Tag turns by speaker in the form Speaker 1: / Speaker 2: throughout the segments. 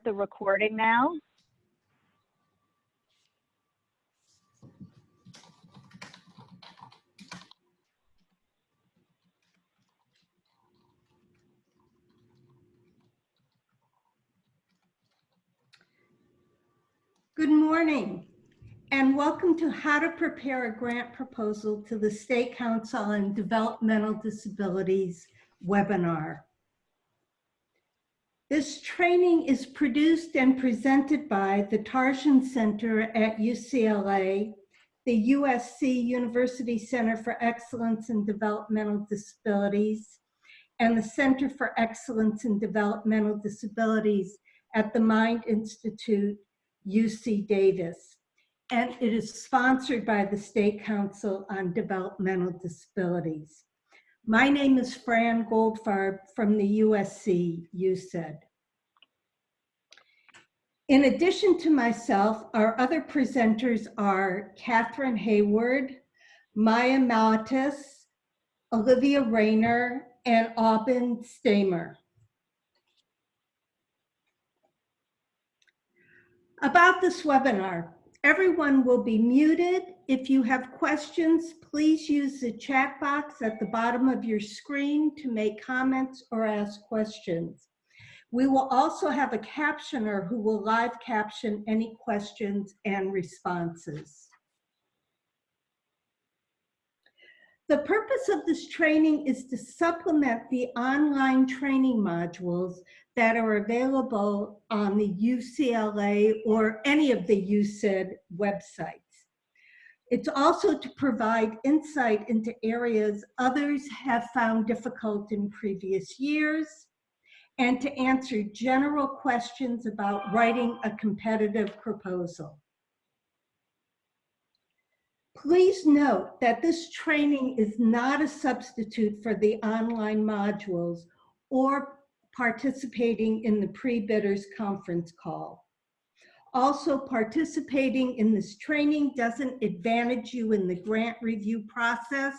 Speaker 1: the recording now.
Speaker 2: Good morning, and welcome to How to Prepare a Grant Proposal to the State Council on Developmental Disabilities webinar. This training is produced and presented by the Tarshan Center at UCLA, the USC University Center for Excellence in Developmental Disabilities, and the Center for Excellence in Developmental Disabilities at the Mind Institute, UC Davis, and it is sponsored by the State Council on Developmental Disabilities. My name is Fran Goldfarb from the USC UCED. In addition to myself, our other presenters are Catherine Hayward, Maya Malatis, Olivia Rayner, and Aubin Stamer. About this webinar, everyone will be muted. If you have questions, please use the chat box at the bottom of your screen to make comments or ask questions. We will also have a captioner who will live caption any questions and responses. The purpose of this training is to supplement the online training modules that are available on the UCLA or any of the UCED websites. It's also to provide insight into areas others have found difficult in previous years, and to answer general questions about writing a competitive proposal. Please note that this training is not a substitute for the online modules or participating in the pre-bidders conference call. Also, participating in this training doesn't advantage you in the grant review process.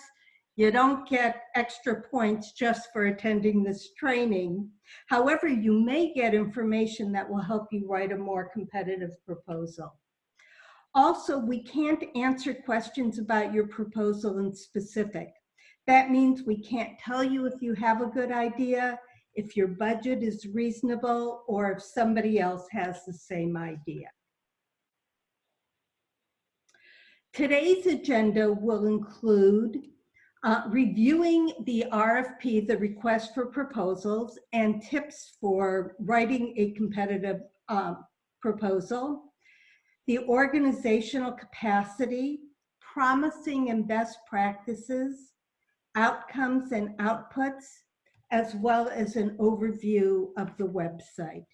Speaker 2: You don't get extra points just for attending this training. However, you may get information that will help you write a more competitive proposal. Also, we can't answer questions about your proposal in specific. That means we can't tell you if you have a good idea, if your budget is reasonable, or if somebody else has the same idea. Today's agenda will include reviewing the RFP, the request for proposals, and tips for writing a competitive proposal, the organizational capacity, promising and best practices, outcomes and outputs, as well as an overview of the website.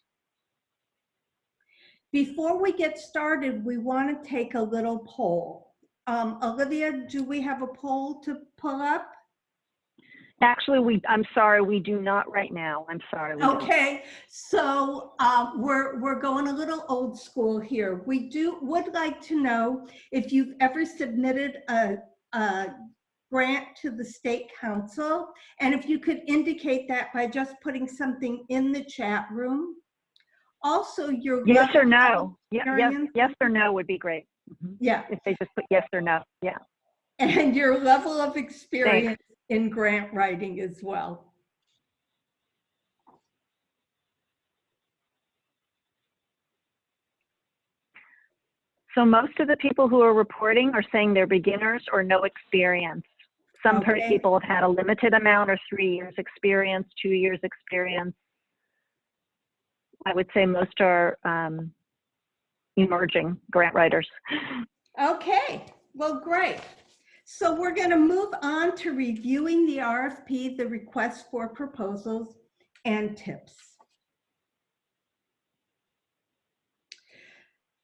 Speaker 2: Before we get started, we want to take a little poll. Olivia, do we have a poll to pull up?
Speaker 1: Actually, I'm sorry, we do not right now. I'm sorry.
Speaker 2: Okay, so we're going a little old school here. We would like to know if you've ever submitted a grant to the State Council, and if you could indicate that by just putting something in the chat room. Also, your
Speaker 1: yes or no. Yes or no would be great. Mm-hmm.
Speaker 2: Yeah.
Speaker 1: If they just put yes or no. Yeah.
Speaker 2: And your level of experience
Speaker 1: Thanks.
Speaker 2: in grant writing as well.
Speaker 1: So most of the people who are reporting are saying they're beginners or no experience. Some people have had a limited amount or 3 years experience, 2 years experience. I would say most are emerging grant writers.
Speaker 2: Okay, well, great. So we're going to move on to reviewing the RFP, the request for proposals, and tips.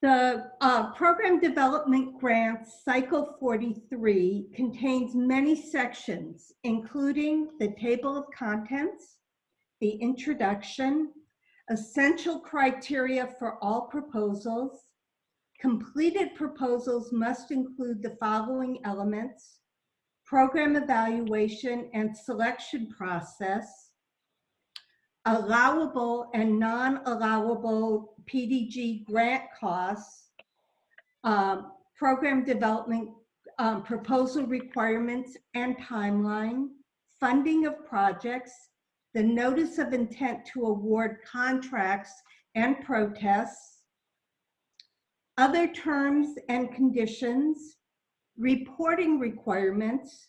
Speaker 2: The Program Development Grants Cycle 43 contains many sections, including the table of contents, the introduction, essential criteria for all proposals. Completed proposals must include the following elements: program evaluation and selection process, allowable and non-allowable PDG grant costs, program development, proposal requirements and timeline, funding of projects, the notice of intent to award contracts and protests, other terms and conditions, reporting requirements,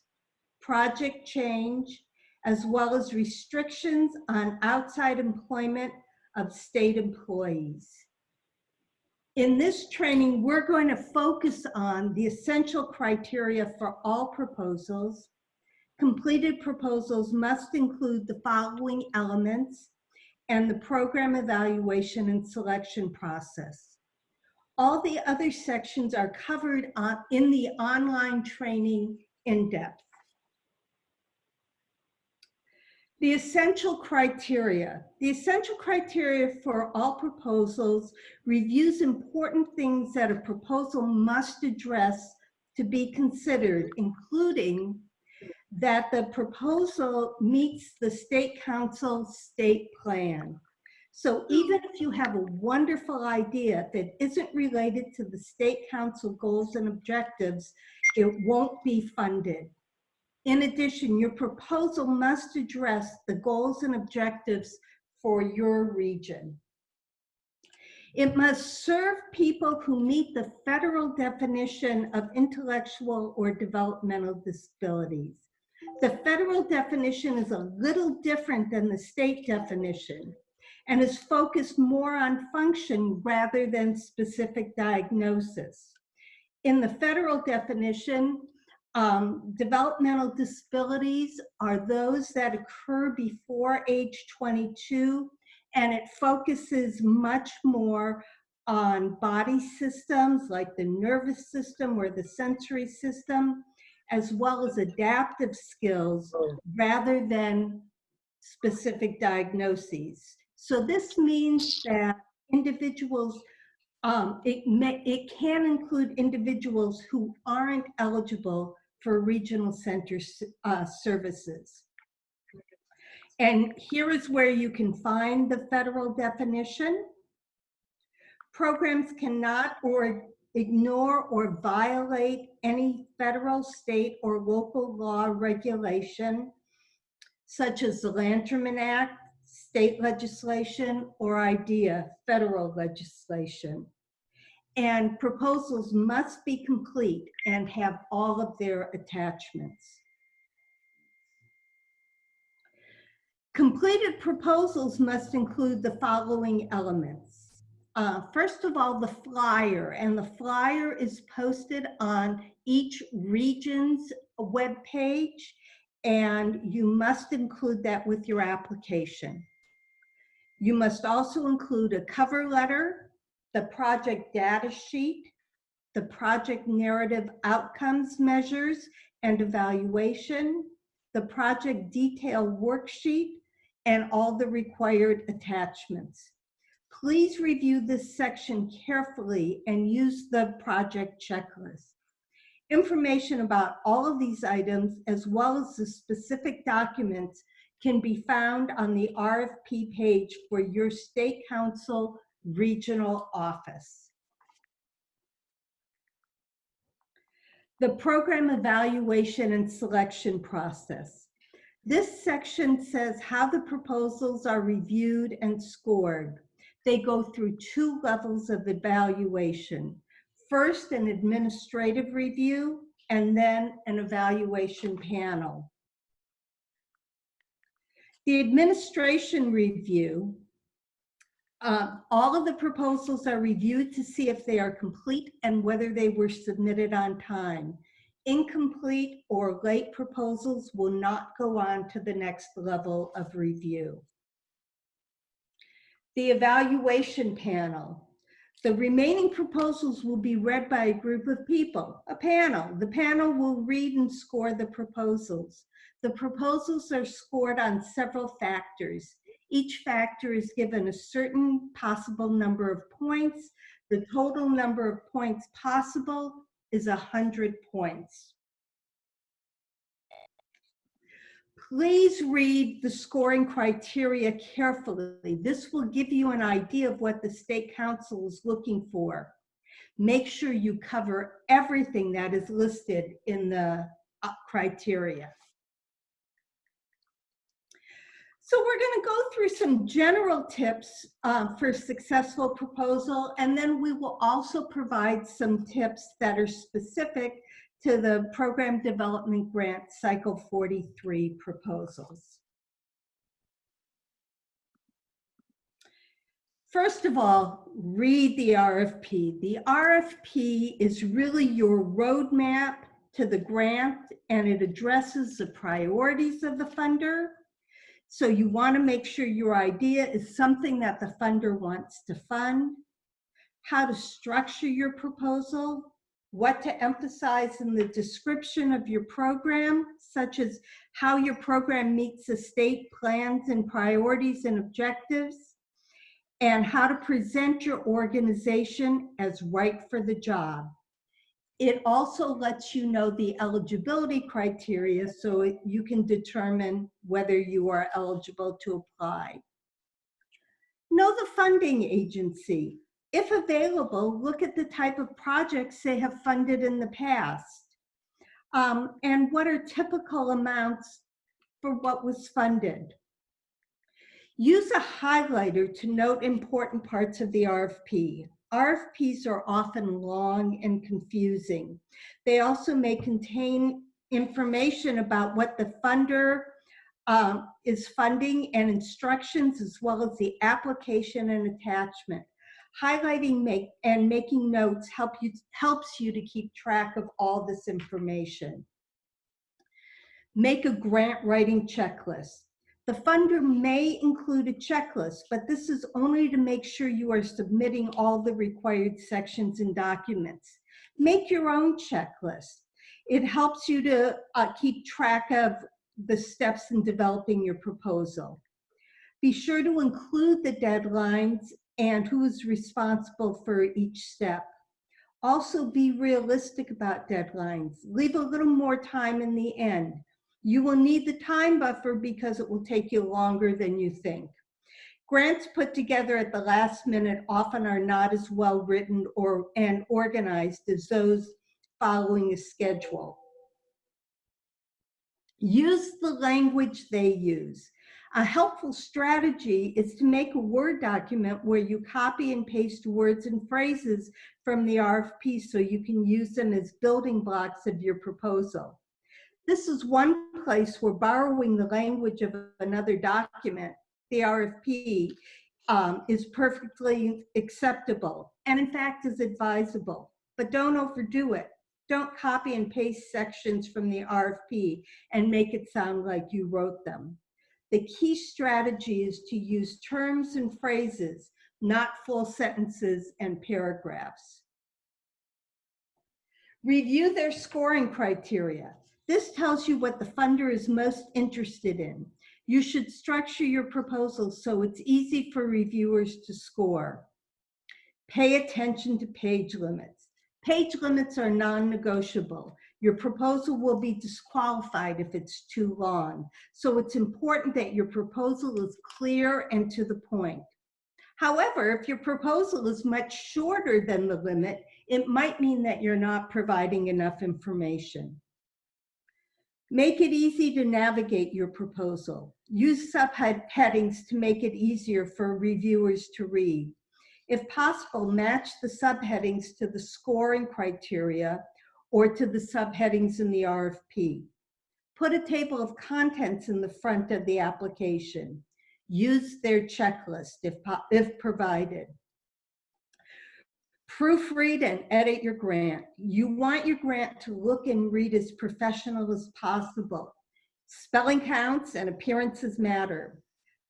Speaker 2: project change, as well as restrictions on outside employment of state employees. In this training, we're going to focus on the essential criteria for all proposals. Completed proposals must include the following elements and the program evaluation and selection process. All the other sections are covered in the online training in depth. The essential criteria. The essential criteria for all proposals reviews important things that a proposal must address to be considered, including that the proposal meets the State Council state plan. So even if you have a wonderful idea that isn't related to the State Council goals and objectives, it won't be funded. In addition, your proposal must address the goals and objectives for your region. It must serve people who meet the federal definition of intellectual or developmental disabilities. The federal definition is a little different than the state definition and is focused more on function rather than specific diagnosis. In the federal definition, developmental disabilities are those that occur before age 22, and it focuses much more on body systems like the nervous system or the sensory system, as well as adaptive skills rather than specific diagnoses. So this means that individuals, it can include individuals who aren't eligible for regional center services. And here is where you can find the federal definition. Programs cannot ignore or violate any federal, state, or local law regulation, such as the Lanterman Act, state legislation, or IDEA, federal legislation. And proposals must be complete and have all of their attachments. Completed proposals must include the following elements. First of all, the flyer, and the flyer is posted on each region's webpage, and you must include that with your application. You must also include a cover letter, the project data sheet, the project narrative outcomes measures and evaluation, the project detail worksheet, and all the required attachments. Please review this section carefully and use the project checklist. Information about all of these items, as well as the specific documents, can be found on the RFP page for your State Council regional office. The program evaluation and selection process. This section says how the proposals are reviewed and scored. They go through 2 levels of evaluation. First, an administrative review, and then an evaluation panel. The administration review, all of the proposals are reviewed to see if they are complete and whether they were submitted on time. Incomplete or late proposals will not go on to the next level of review. The evaluation panel. The remaining proposals will be read by a group of people, a panel. The panel will read and score the proposals. The proposals are scored on several factors. Each factor is given a certain possible number of points. The total number of points possible is 100 points. Please read the scoring criteria carefully. This will give you an idea of what the State Council is looking for. Make sure you cover everything that is listed in the criteria. So we're going to go through some general tips for successful proposal, and then we will also provide some tips that are specific to the Program Development Grant Cycle 43 proposals. First of all, read the RFP. The RFP is really your roadmap to the grant, and it addresses the priorities of the funder. So you want to make sure your idea is something that the funder wants to fund, how to structure your proposal, what to emphasize in the description of your program, such as how your program meets the state plans and priorities and objectives, and how to present your organization as right for the job. It also lets you know the eligibility criteria so you can determine whether you are eligible to apply. Know the funding agency. If available, look at the type of projects they have funded in the past, and what are typical amounts for what was funded. Use a highlighter to note important parts of the RFP. RFPs are often long and confusing. They also may contain information about what the funder is funding and instructions, as well as the application and attachment. Highlighting and making notes helps you to keep track of all this information. Make a grant writing checklist. The funder may include a checklist, but this is only to make sure you are submitting all the required sections and documents. Make your own checklist. It helps you to keep track of the steps in developing your proposal. Be sure to include the deadlines and who is responsible for each step. Also, be realistic about deadlines. Leave a little more time in the end. You will need the time buffer because it will take you longer than you think. Grants put together at the last minute often are not as well written and organized as those following a schedule. Use the language they use. A helpful strategy is to make a Word document where you copy and paste words and phrases from the RFP so you can use them as building blocks of your proposal. This is one place where borrowing the language of another document, the RFP, is perfectly acceptable and in fact is advisable, but don't overdo it. Don't copy and paste sections from the RFP and make it sound like you wrote them. The key strategy is to use terms and phrases, not full sentences and paragraphs. Review their scoring criteria. This tells you what the funder is most interested in. You should structure your proposal so it's easy for reviewers to score. Pay attention to page limits. Page limits are non-negotiable. Your proposal will be disqualified if it's too long. So it's important that your proposal is clear and to the point. However, if your proposal is much shorter than the limit, it might mean that you're not providing enough information. Make it easy to navigate your proposal. Use subheadings to make it easier for reviewers to read. If possible, match the subheadings to the scoring criteria or to the subheadings in the RFP. Put a table of contents in the front of the application. Use their checklist if provided. Proofread and edit your grant. You want your grant to look and read as professional as possible. Spelling counts and appearances matter.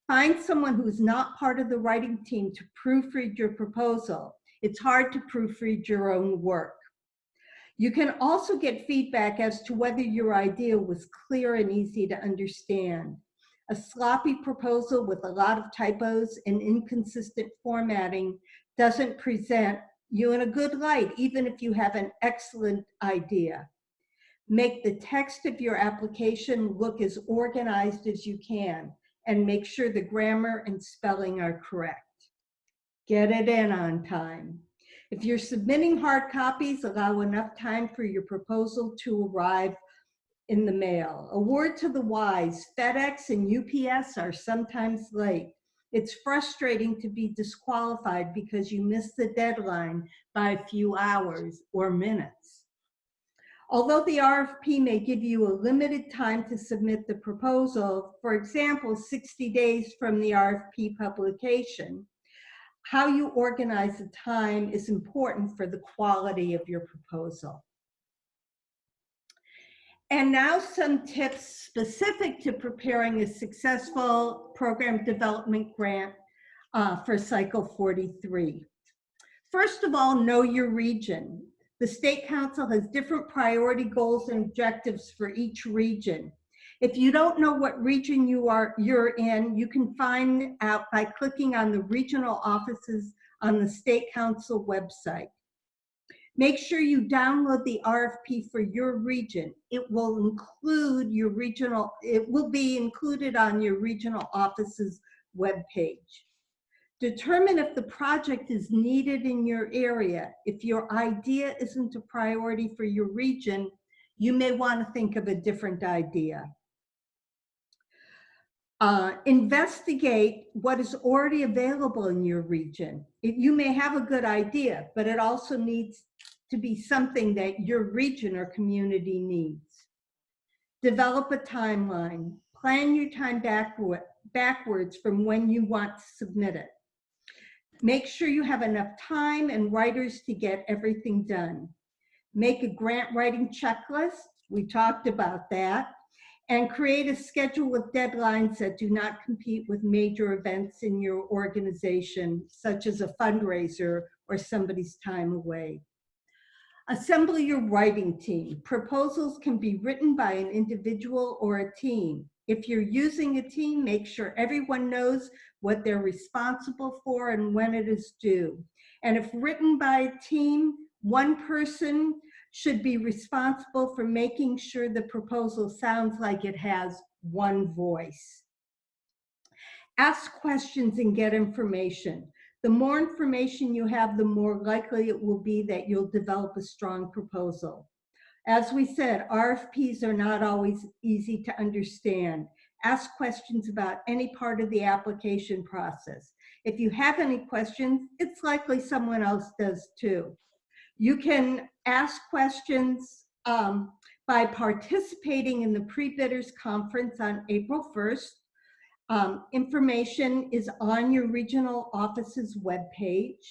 Speaker 2: Find someone who's not part of the writing team to proofread your proposal. It's hard to proofread your own work. You can also get feedback as to whether your idea was clear and easy to understand. A sloppy proposal with a lot of typos and inconsistent formatting doesn't present you in a good light, even if you have an excellent idea. Make the text of your application look as organized as you can, and make sure the grammar and spelling are correct. Get it in on time. If you're submitting hard copies, allow enough time for your proposal to arrive in the mail. A word to the wise, FedEx and UPS are sometimes late. It's frustrating to be disqualified because you missed the deadline by a few hours or minutes. Although the RFP may give you a limited time to submit the proposal, for example, 60 days from the RFP publication, how you organize the time is important for the quality of your proposal. And now some tips specific to preparing a successful program development grant for Cycle 43. First of all, know your region. The State Council has different priority goals and objectives for each region. If you don't know what region you're in, you can find out by clicking on the regional offices on the State Council website. Make sure you download the RFP for your region. It will be included on your regional office's webpage. Determine if the project is needed in your area. If your idea isn't a priority for your region, you may want to think of a different idea. Investigate what is already available in your region. You may have a good idea, but it also needs to be something that your region or community needs. Develop a timeline. Plan your time backwards from when you want to submit it. Make sure you have enough time and writers to get everything done. Make a grant writing checklist. We talked about that. And create a schedule with deadlines that do not compete with major events in your organization, such as a fundraiser or somebody's time away. Assemble your writing team. Proposals can be written by an individual or a team. If you're using a team, make sure everyone knows what they're responsible for and when it is due. And if written by a team, one person should be responsible for making sure the proposal sounds like it has one voice. Ask questions and get information. The more information you have, the more likely it will be that you'll develop a strong proposal. As we said, RFPs are not always easy to understand. Ask questions about any part of the application process. If you have any questions, it's likely someone else does too. You can ask questions by participating in the pre-bidders conference on April 1st. Information is on your regional office's webpage.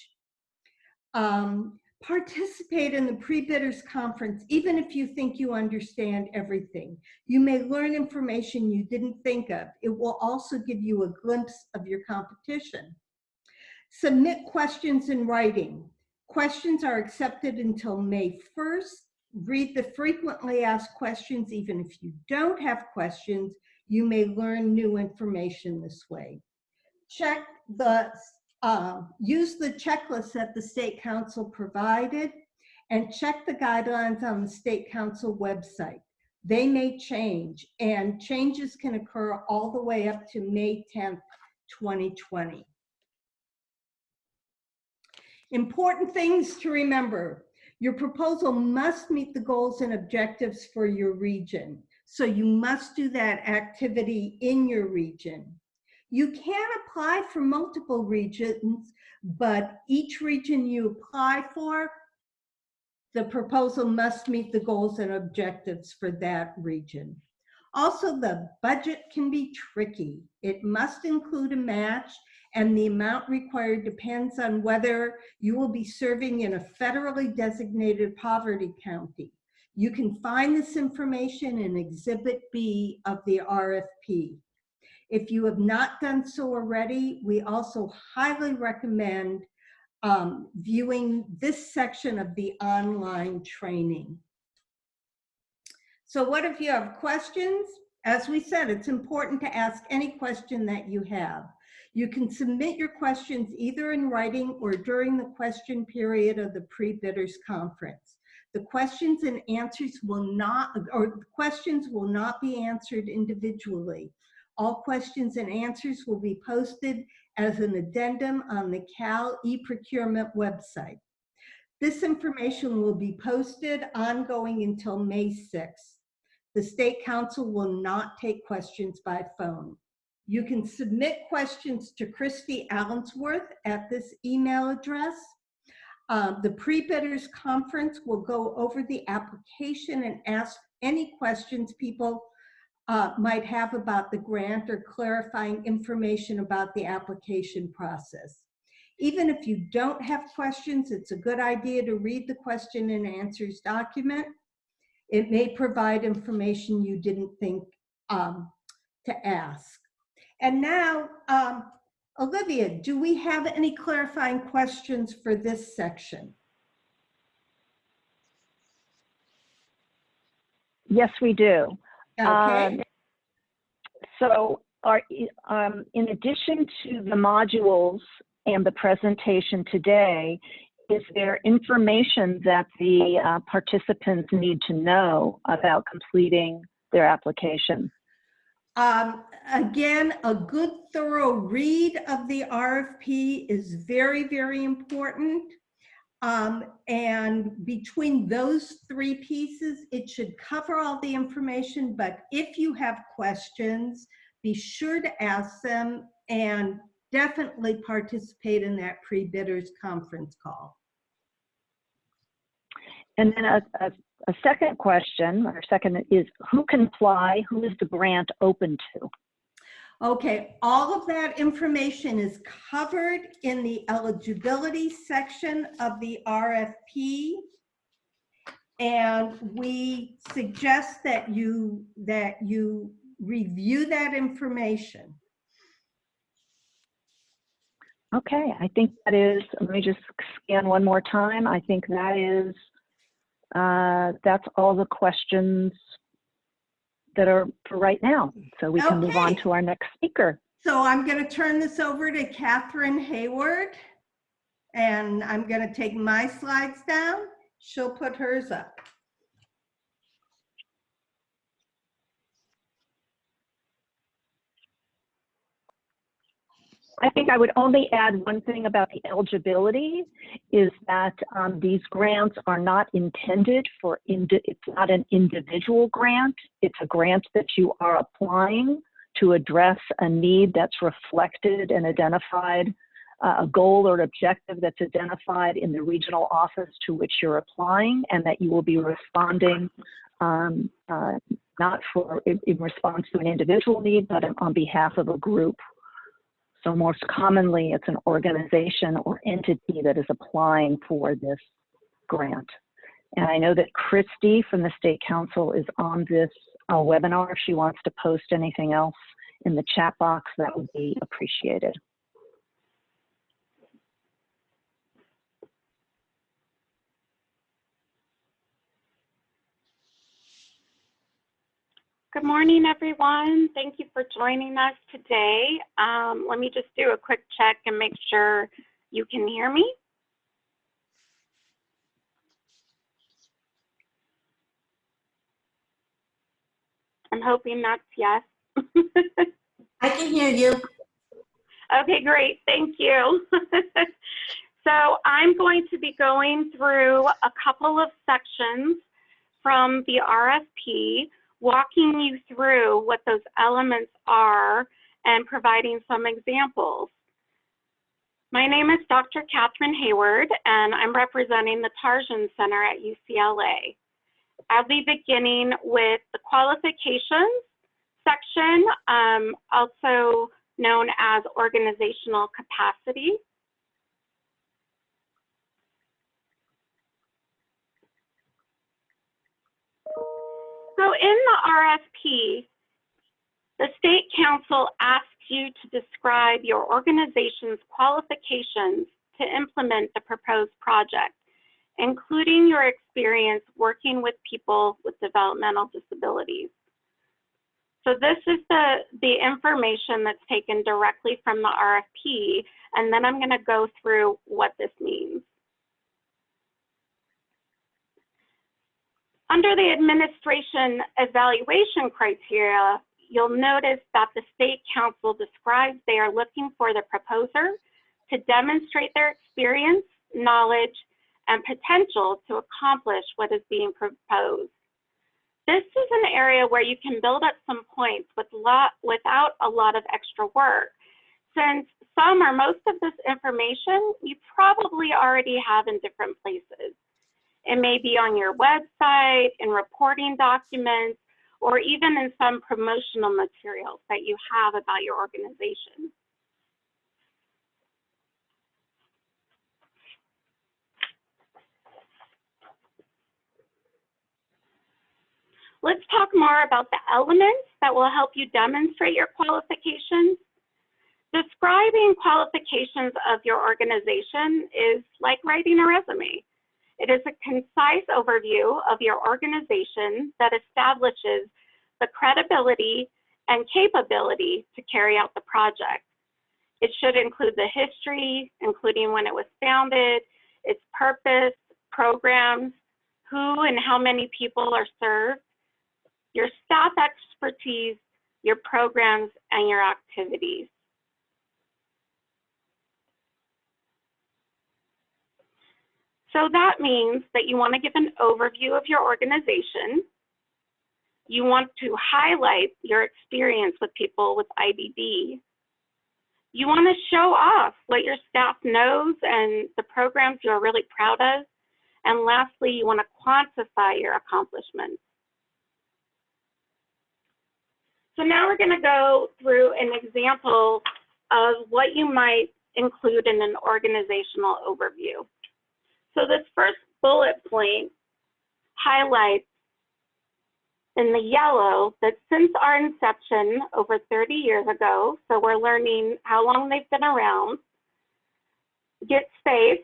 Speaker 2: Participate in the pre-bidders conference, even if you think you understand everything. You may learn information you didn't think of. It will also give you a glimpse of your competition. Submit questions in writing. Questions are accepted until May 1st. Read the frequently asked questions. Even if you don't have questions, you may learn new information this way. Use the checklist that the State Council provided, and check the guidelines on the State Council website. They may change, and changes can occur all the way up to May 10th, 2020. Important things to remember. Your proposal must meet the goals and objectives for your region. So you must do that activity in your region. You can apply for multiple regions, but each region you apply for, the proposal must meet the goals and objectives for that region. Also, the budget can be tricky. It must include a match, and the amount required depends on whether you will be serving in a federally designated poverty county. You can find this information in Exhibit B of the RFP. If you have not done so already, we also highly recommend viewing this section of the online training. So what if you have questions? As we said, it's important to ask any question that you have. You can submit your questions either in writing or during the question period of the pre-bidders conference. The questions and answers will not, or questions will not be answered individually. All questions and answers will be posted as an addendum on the Cal eProcurement website. This information will be posted ongoing until May 6th. The State Council will not take questions by phone. You can submit questions to Christy Allensworth at this email address. The pre-bidders conference will go over the application and ask any questions people might have about the grant or clarifying information about the application process. Even if you don't have questions, it's a good idea to read the question and answers document. It may provide information you didn't think to ask. And now, Olivia, do we have any clarifying questions for this section?
Speaker 1: Yes, we do.
Speaker 2: Okay.
Speaker 1: So in addition to the modules and the presentation today, is there information that the participants need to know about completing their application?
Speaker 2: Again, a good thorough read of the RFP is very, very important. And between those three pieces, it should cover all the information, but if you have questions, be sure to ask them and definitely participate in that pre-bidders conference call.
Speaker 1: And then a second question, or second, is who can apply? Who is the grant open to?
Speaker 2: Okay, all of that information is covered in the eligibility section of the RFP. And we suggest that you review that information.
Speaker 1: Okay, I think that is, let me just scan one more time. I think that is, that's all the questions that are for right now. So we can move on to our next speaker.
Speaker 2: So I'm going to turn this over to Catherine Hayward, and I'm going to take my slides down. She'll put hers up.
Speaker 1: I think I would only add one thing about the eligibility is that these grants are not intended for, it's not an individual grant. It's a grant that you are applying to address a need that's reflected and identified, a goal or objective that's identified in the regional office to which you're applying, and that you will be responding not for in response to an individual need, but on behalf of a group. So most commonly, it's an organization or entity that is applying for this grant. And I know that Christy from the State Council is on this webinar. If she wants to post anything else in the chat box, that would be appreciated.
Speaker 3: Good morning, everyone. Thank you for joining us today. Let me just do a quick check and make sure you can hear me. I'm hoping that's yes.
Speaker 4: I can hear you.
Speaker 3: Okay, great. Thank you. So I'm going to be going through a couple of sections from the RFP, walking you through what those elements are and providing some examples. My name is Dr. Catherine Hayward, and I'm representing the Tarjan Center at UCLA. I'll be beginning with the qualifications section, also known as organizational capacity. So in the RFP, the State Council asks you to describe your organization's qualifications to implement the proposed project, including your experience working with people with developmental disabilities. So this is the information that's taken directly from the RFP, and then I'm going to go through what this means. Under the administration evaluation criteria, you'll notice that the State Council describes they are looking for the proposer to demonstrate their experience, knowledge, and potential to accomplish what is being proposed. This is an area where you can build up some points without a lot of extra work, since some or most of this information you probably already have in different places. It may be on your website, in reporting documents, or even in some promotional materials that you have about your organization. Let's talk more about the elements that will help you demonstrate your qualifications. Describing qualifications of your organization is like writing a resume. It is a concise overview of your organization that establishes the credibility and capability to carry out the project. It should include the history, including when it was founded, its purpose, programs, who and how many people are served, your staff expertise, your programs, and your activities. So that means that you want to give an overview of your organization. You want to highlight your experience with people with IBD. You want to show off what your staff knows and the programs you're really proud of. And lastly, you want to quantify your accomplishments. So now we're going to go through an example of what you might include in an organizational overview. So this first bullet point highlights in the yellow that since our inception over 30 years ago, so we're learning how long they've been around, Get Safe,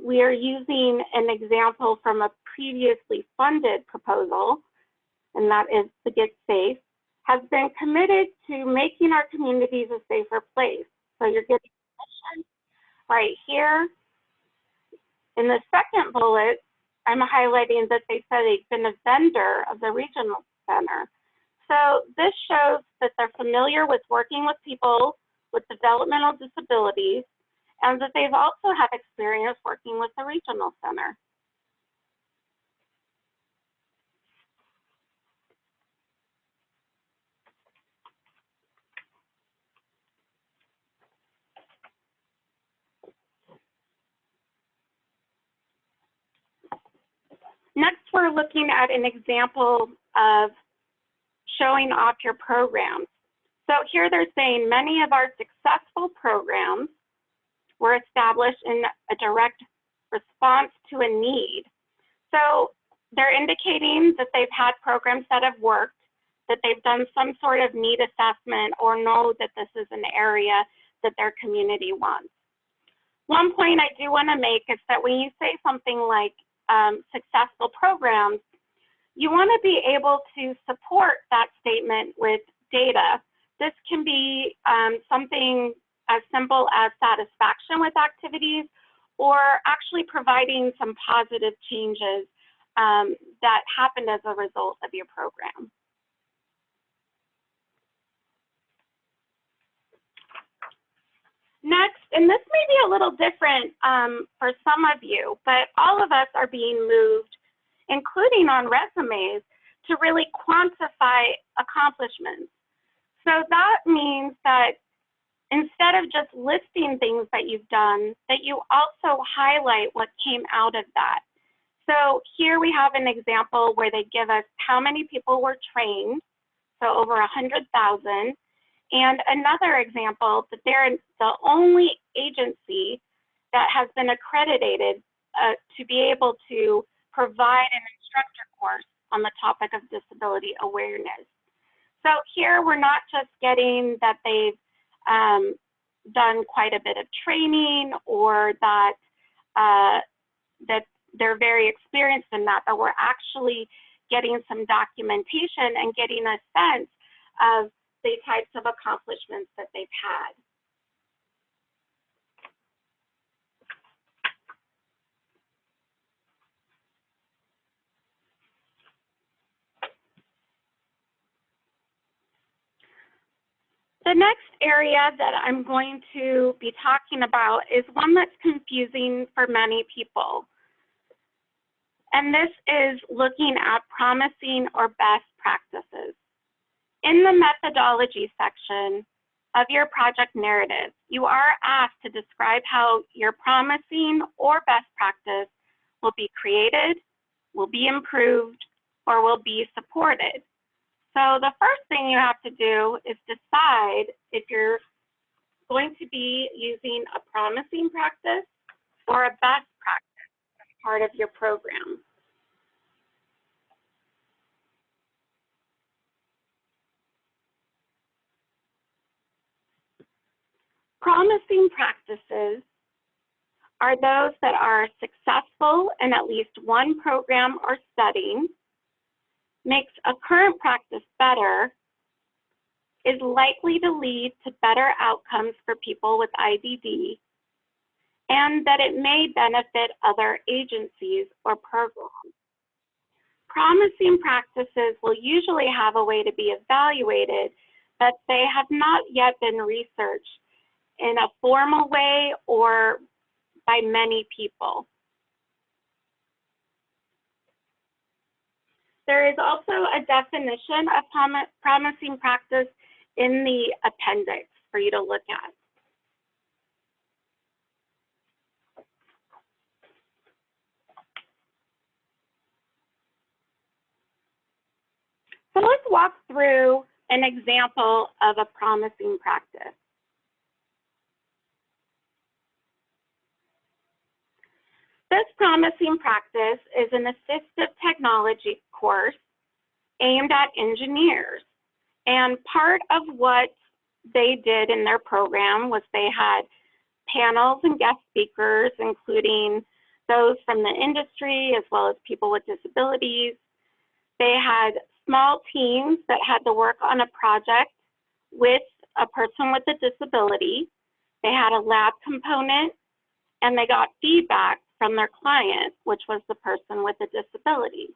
Speaker 3: we are using an example from a previously funded proposal, and that is the Get Safe, has been committed to making our communities a safer place. So you're getting permission right here. In the second bullet, I'm highlighting that they said they've been a vendor of the regional center. So this shows that they're familiar with working with people with developmental disabilities and that they've also had experience working with the regional center. Next, we're looking at an example of showing off your programs. So here they're saying many of our successful programs were established in a direct response to a need. So they're indicating that they've had programs that have worked, that they've done some sort of need assessment or know that this is an area that their community wants. One point I do want to make is that when you say something like successful programs, you want to be able to support that statement with data. This can be something as simple as satisfaction with activities or actually providing some positive changes that happened as a result of your program. Next, and this may be a little different for some of you, but all of us are being moved, including on resumes, to really quantify accomplishments. So that means that instead of just listing things that you've done, that you also highlight what came out of that. So here we have an example where they give us how many people were trained, so over 100,000. And another example that they're the only agency that has been accredited to be able to provide an instructor course on the topic of disability awareness. So here we're not just getting that they've done quite a bit of training or that that they're very experienced in that, but we're actually getting some documentation and getting a sense of the types of accomplishments that they've had. The next area that I'm going to be talking about is one that's confusing for many people. And this is looking at promising or best practices. In the methodology section of your project narrative, you are asked to describe how your promising or best practice will be created, will be improved, or will be supported. So the first thing you have to do is decide if you're going to be using a promising practice or a best practice as part of your program. Promising practices are those that are successful in at least one program or setting, makes a current practice better, is likely to lead to better outcomes for people with IDD, and that it may benefit other agencies or programs. Promising practices will usually have a way to be evaluated, but they have not yet been researched in a formal way or by many people. There is also a definition of promising practice in the appendix for you to look at. So let's walk through an example of a promising practice. This promising practice is an assistive technology course aimed at engineers. And part of what they did in their program was they had panels and guest speakers, including those from the industry as well as people with disabilities. They had small teams that had to work on a project with a person with a disability. They had a lab component, and they got feedback from their client, which was the person with a disability.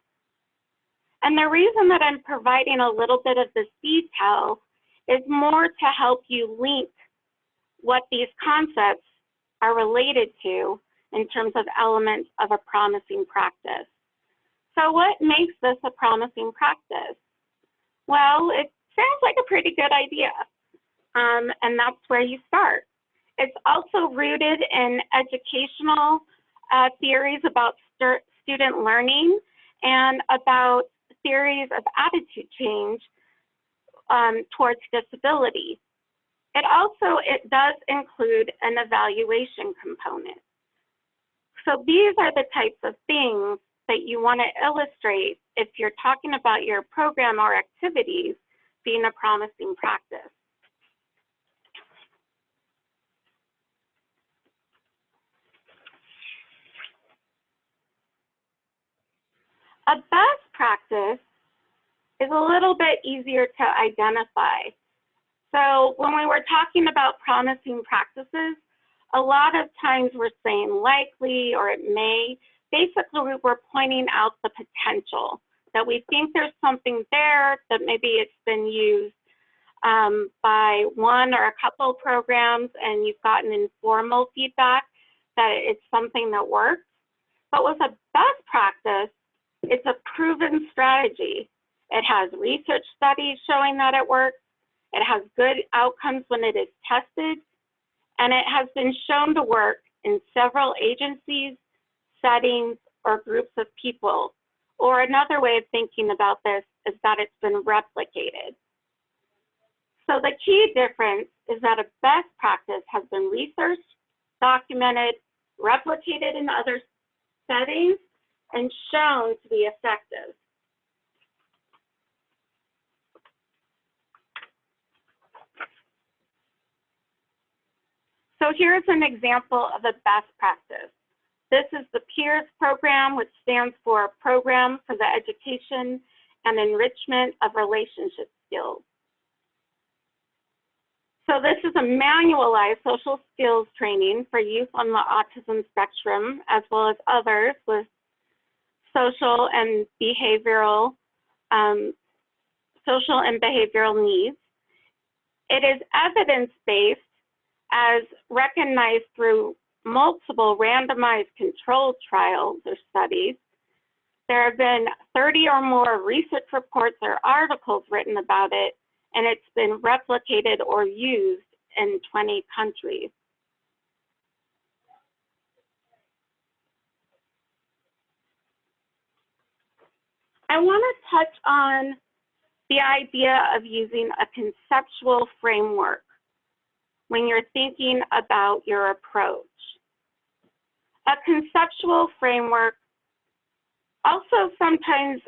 Speaker 3: And the reason that I'm providing a little bit of this detail is more to help you link what these concepts are related to in terms of elements of a promising practice. So what makes this a promising practice? Well, it sounds like a pretty good idea, and that's where you start. It's also rooted in educational theories about student learning and about theories of attitude change towards disability. It does include an evaluation component. So these are the types of things that you want to illustrate if you're talking about your program or activities being a promising practice. A best practice is a little bit easier to identify. So when we were talking about promising practices, a lot of times we're saying likely or it may. Basically, we're pointing out the potential, that we think there's something there, that maybe it's been used by one or a couple programs and you've gotten informal feedback that it's something that works. But with a best practice, it's a proven strategy. It has research studies showing that it works. It has good outcomes when it is tested, and it has been shown to work in several agencies, settings, or groups of people. Or another way of thinking about this is that it's been replicated. So the key difference is that a best practice has been researched, documented, replicated in other settings, and shown to be effective. So here's an example of a best practice. This is the PEERS program, which stands for Program for the Education and Enrichment of Relationship Skills. So this is a manualized social skills training for youth on the autism spectrum, as well as others with social and behavioral needs. It is evidence-based as recognized through multiple randomized controlled trials or studies. There have been 30 or more research reports or articles written about it, and it's been replicated or used in 20 countries. I want to touch on the idea of using a conceptual framework when you're thinking about your approach. A conceptual framework, also sometimes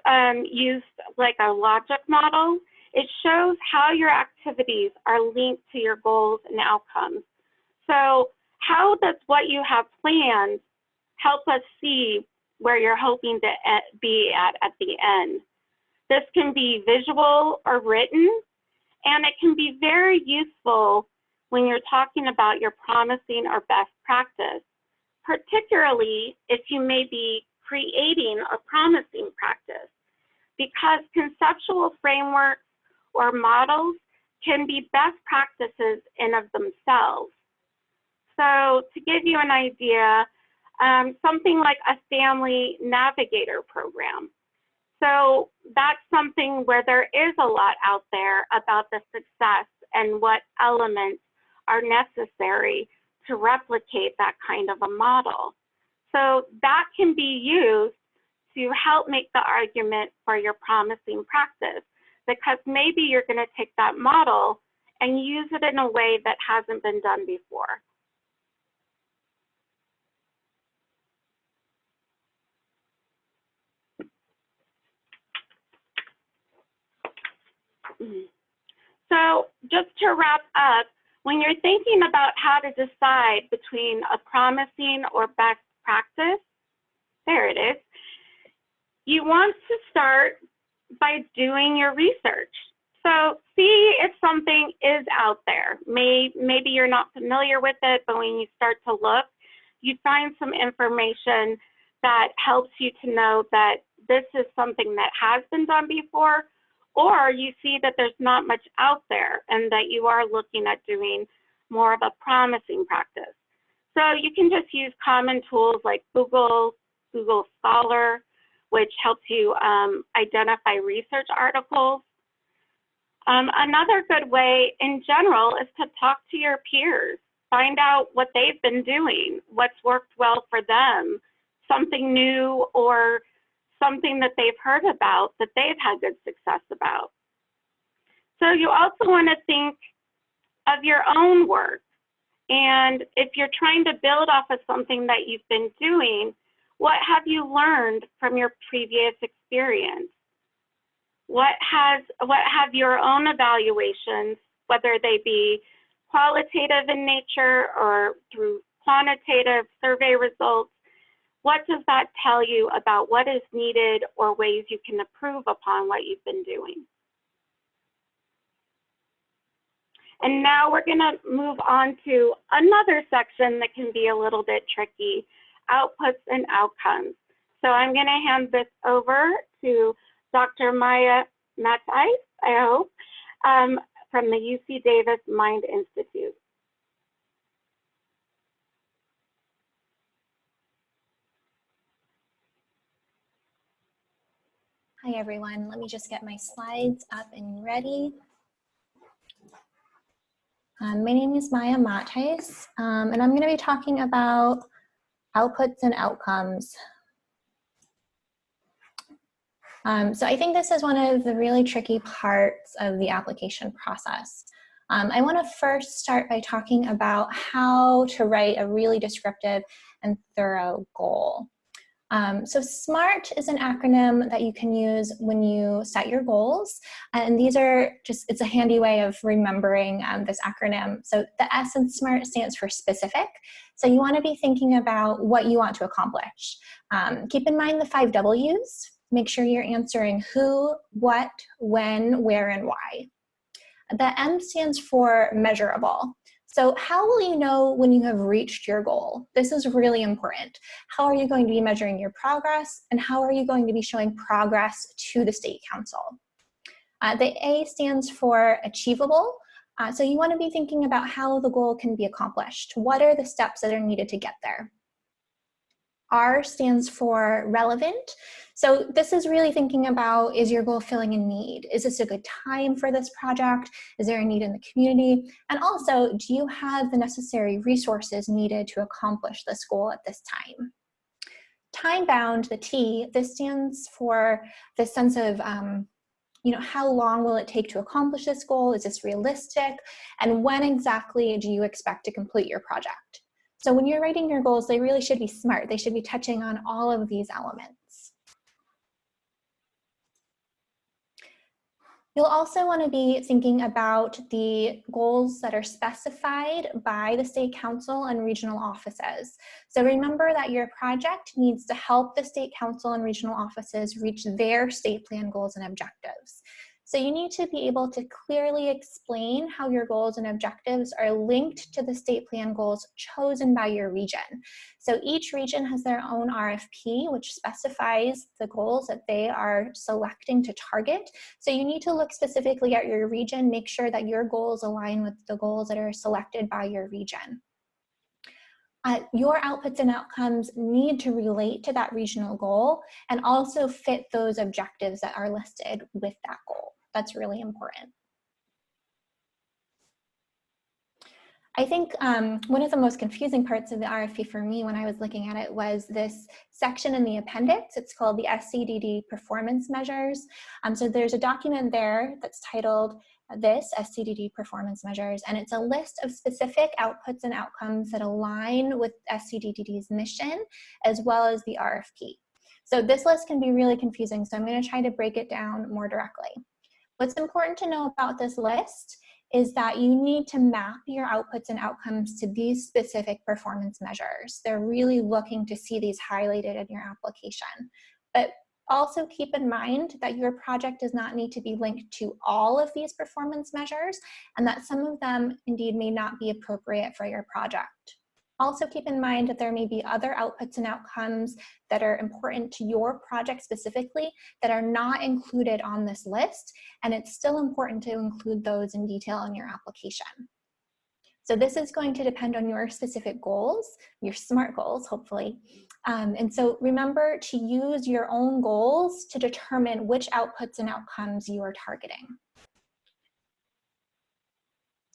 Speaker 3: used like a logic model, it shows how your activities are linked to your goals and outcomes. So how does what you have planned help us see where you're hoping to be at the end? This can be visual or written, and it can be very useful when you're talking about your promising or best practice, particularly if you may be creating a promising practice, because conceptual frameworks or models can be best practices in of themselves. So to give you an idea, something like a family navigator program. So that's something where there is a lot out there about the success and what elements are necessary to replicate that kind of a model. So that can be used to help make the argument for your promising practice, because maybe you're going to take that model and use it in a way that hasn't been done before. So just to wrap up, when you're thinking about how to decide between a promising or best practice, there it is, you want to start by doing your research. So see if something is out there. Maybe you're not familiar with it, but when you start to look, you find some information that helps you to know that this is something that has been done before, or you see that there's not much out there and that you are looking at doing more of a promising practice. So you can just use common tools like Google Scholar, which helps you identify research articles. Another good way in general is to talk to your peers. Find out what they've been doing, what's worked well for them, something new or something that they've heard about that they've had good success about. So you also want to think of your own work. And if you're trying to build off of something that you've been doing, what have you learned from your previous experience? What have your own evaluations, whether they be qualitative in nature or through quantitative survey results, what does that tell you about what is needed or ways you can improve upon what you've been doing? And now we're going to move on to another section that can be a little bit tricky, outputs and outcomes. So I'm going to hand this over to Dr. Maya Matthijs, I hope, from the UC Davis Mind Institute.
Speaker 5: Hi everyone, let me just get my slides up and ready. My name is Maya Matthijs, and I'm going to be talking about outputs and outcomes. So I think this is one of the really tricky parts of the application process. I want to first start by talking about how to write a really descriptive and thorough goal. So SMART is an acronym that you can use when you set your goals. And these are just, it's a handy way of remembering this acronym. So the S in SMART stands for specific. So you want to be thinking about what you want to accomplish. Keep in mind the 5 W's. Make sure you're answering who, what, when, where, and why. The M stands for measurable. So how will you know when you have reached your goal? This is really important. How are you going to be measuring your progress, and how are you going to be showing progress to the State Council? The A stands for achievable. So you want to be thinking about how the goal can be accomplished. What are the steps that are needed to get there? R stands for relevant. So this is really thinking about, is your goal filling a need? Is this a good time for this project? Is there a need in the community? And also, do you have the necessary resources needed to accomplish this goal at this time? Time bound, the T, this stands for the sense of, how long will it take to accomplish this goal? Is this realistic? And when exactly do you expect to complete your project? So when you're writing your goals, they really should be smart. They should be touching on all of these elements. You'll also want to be thinking about the goals that are specified by the State Council and regional offices. So remember that your project needs to help the State Council and regional offices reach their state plan goals and objectives. So you need to be able to clearly explain how your goals and objectives are linked to the state plan goals chosen by your region. So each region has their own RFP, which specifies the goals that they are selecting to target. So you need to look specifically at your region, make sure that your goals align with the goals that are selected by your region. Your outputs and outcomes need to relate to that regional goal and also fit those objectives that are listed with that goal. That's really important. I think one of the most confusing parts of the RFP for me when I was looking at it was this section in the appendix. It's called the SCDD performance measures. So there's a document there that's titled this SCDD performance measures, and it's a list of specific outputs and outcomes that align with SCDD's mission as well as the RFP. So this list can be really confusing, so I'm going to try to break it down more directly. What's important to know about this list is that you need to map your outputs and outcomes to these specific performance measures. They're really looking to see these highlighted in your application. But also keep in mind that your project does not need to be linked to all of these performance measures, and that some of them indeed may not be appropriate for your project. Also keep in mind that there may be other outputs and outcomes that are important to your project specifically that are not included on this list, and it's still important to include those in detail in your application. So this is going to depend on your specific goals, your SMART goals, hopefully. And so remember to use your own goals to determine which outputs and outcomes you are targeting.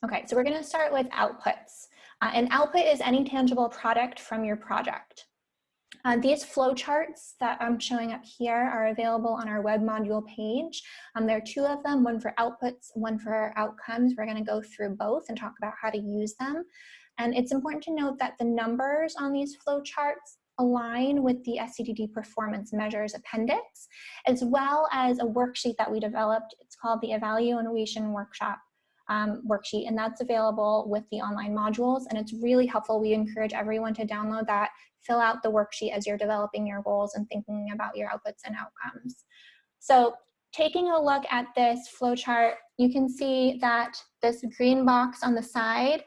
Speaker 5: Okay, so we're going to start with outputs. An output is any tangible product from your project. These flowcharts that I'm showing up here are available on our web module page. There are two of them, one for outputs, one for outcomes. We're going to go through both and talk about how to use them. And it's important to note that the numbers on these flowcharts align with the SCDD performance measures appendix, as well as a worksheet that we developed. It's called the Evaluation Workshop worksheet, and that's available with the online modules, and it's really helpful. We encourage everyone to download that, fill out the worksheet as you're developing your goals and thinking about your outputs and outcomes. So taking a look at this flowchart, you can see that this green box on the side,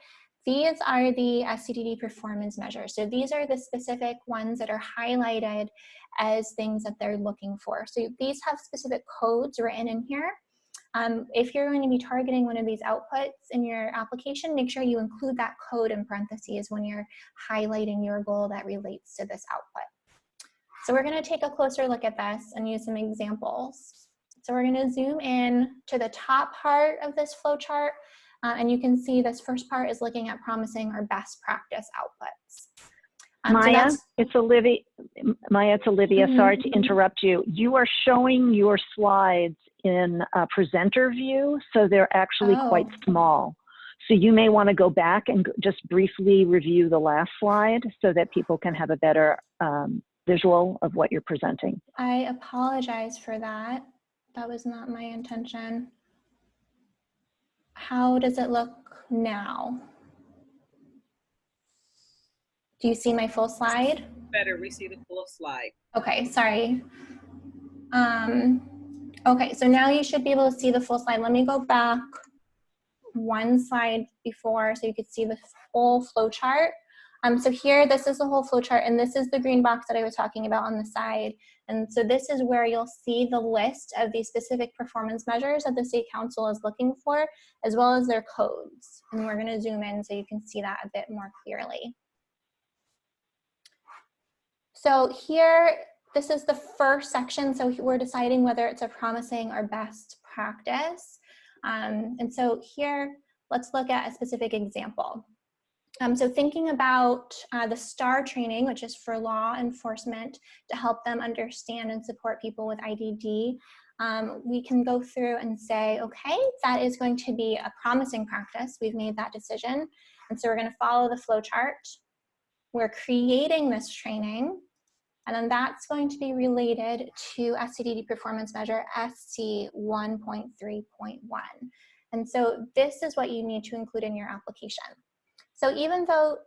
Speaker 5: these are the SCDD performance measures. So these are the specific ones that are highlighted as things that they're looking for. So these have specific codes written in here. If you're going to be targeting one of these outputs in your application, make sure you include that code in parentheses when you're highlighting your goal that relates to this output. So we're going to take a closer look at this and use some examples. So we're going to zoom in to the top part of this flowchart, and you can see this first part is looking at promising or best practice outputs.
Speaker 1: Maya, it's Olivia. Maya, it's Olivia.
Speaker 5: Mm-hmm.
Speaker 1: Sorry to interrupt you. You are showing your slides in a presenter view, so they're actually quite small. So you may want to go back and just briefly review the last slide so that people can have a better visual of what you're presenting.
Speaker 5: I apologize for that. That was not my intention. How does it look now? Do you see my full slide?
Speaker 6: Better, we see the full slide.
Speaker 5: Okay, sorry. Okay, so now you should be able to see the full slide. Let me go back one slide before so you could see the full flow chart. So here, this is the whole flow chart, and this is the green box that I was talking about on the side. And so this is where you'll see the list of the specific performance measures that the State Council is looking for, as well as their codes. And we're gonna zoom in so you can see that a bit more clearly. So here, this is the first section. So we're deciding whether it's a promising or best practice. And so here, let's look at a specific example. So thinking about the STAR training, which is for law enforcement to help them understand and support people with IDD, we can go through and say, okay, that is going to be a promising practice. We've made that decision. And so we're going to follow the flow chart. We're creating this training. And then that's going to be related to SCDD performance measure SC 1.3.1. And so this is what you need to include in your application. So even though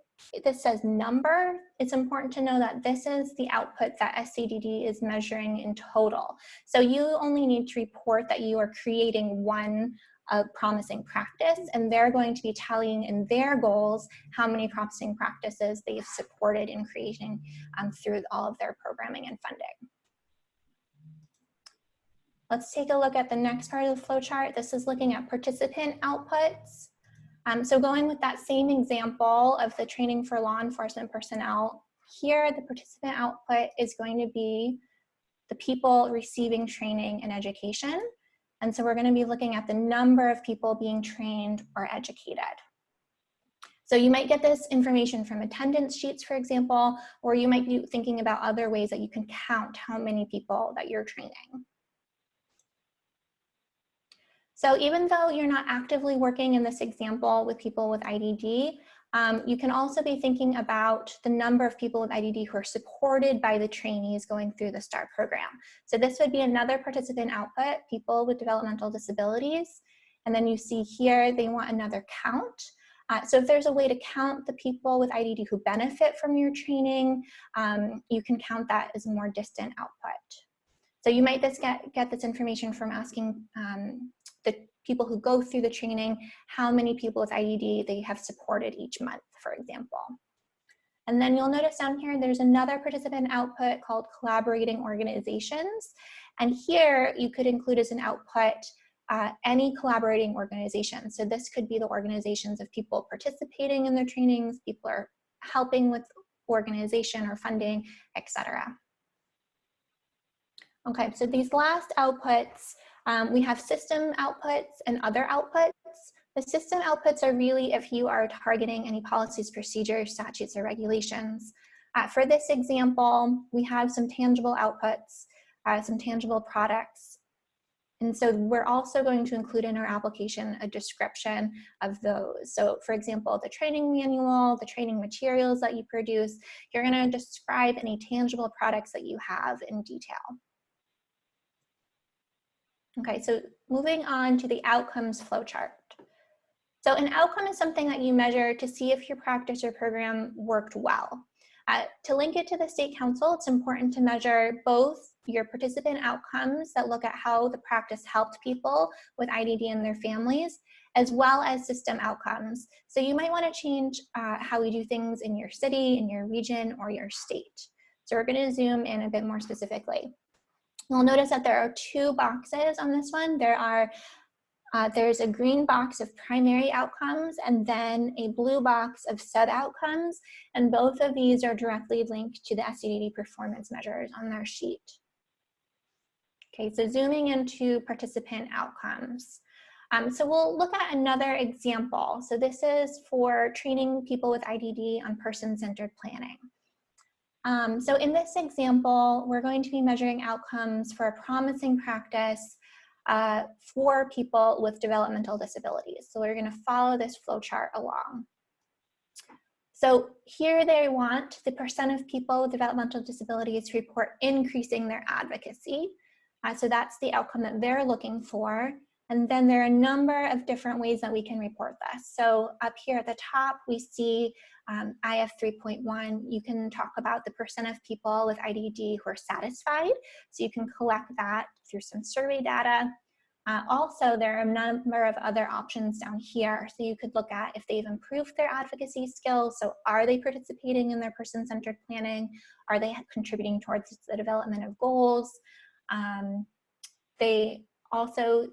Speaker 5: this says number, it's important to know that this is the output that SCDD is measuring in total. So you only need to report that you are creating one promising practice, and they're going to be tallying in their goals how many promising practices they've supported in creating through all of their programming and funding. Let's take a look at the next part of the flow chart. This is looking at participant outputs. So going with that same example of the training for law enforcement personnel, here the participant output is going to be the people receiving training and education. And so we're going to be looking at the number of people being trained or educated. So you might get this information from attendance sheets, for example, or you might be thinking about other ways that you can count how many people that you're training. So even though you're not actively working in this example with people with IDD, you can also be thinking about the number of people with IDD who are supported by the trainees going through the STAR program. So this would be another participant output, people with developmental disabilities. And then you see here, they want another count. So if there's a way to count the people with IDD who benefit from your training, you can count that as a more distant output. So you might just get this information from asking the people who go through the training how many people with IDD they have supported each month, for example. And then you'll notice down here there's another participant output called collaborating organizations. And here you could include as an output any collaborating organization. So this could be the organizations of people participating in their trainings, people are helping with organization or funding, etc. Okay, so these last outputs, we have system outputs and other outputs. The system outputs are really if you are targeting any policies, procedures, statutes, or regulations. For this example, we have some tangible outputs, some tangible products. And so we're also going to include in our application a description of those. So for example, the training manual, the training materials that you produce, you're gonna describe any tangible products that you have in detail. Okay, so moving on to the outcomes flowchart. So an outcome is something that you measure to see if your practice or program worked well. To link it to the State Council, it's important to measure both your participant outcomes that look at how the practice helped people with IDD and their families, as well as system outcomes. So you might want to change how we do things in your city, in your region, or your state. So we're going to zoom in a bit more specifically. You'll notice that there are two boxes on this one. There's a green box of primary outcomes and then a blue box of sub-outcomes, and both of these are directly linked to the SCDD performance measures on their sheet. Okay, so zooming into participant outcomes. So we'll look at another example. So this is for training people with IDD on person-centered planning. So in this example, we're going to be measuring outcomes for a promising practice for people with developmental disabilities. So we're going to follow this flowchart along. So here they want the percent of people with developmental disabilities to report increasing their advocacy. So that's the outcome that they're looking for. And then there are a number of different ways that we can report this. So up here at the top, we see IF 3.1. You can talk about the percent of people with IDD who are satisfied. So you can collect that through some survey data. Also, there are a number of other options down here. So you could look at if they've improved their advocacy skills. So are they participating in their person-centered planning? Are they contributing towards the development of goals? They also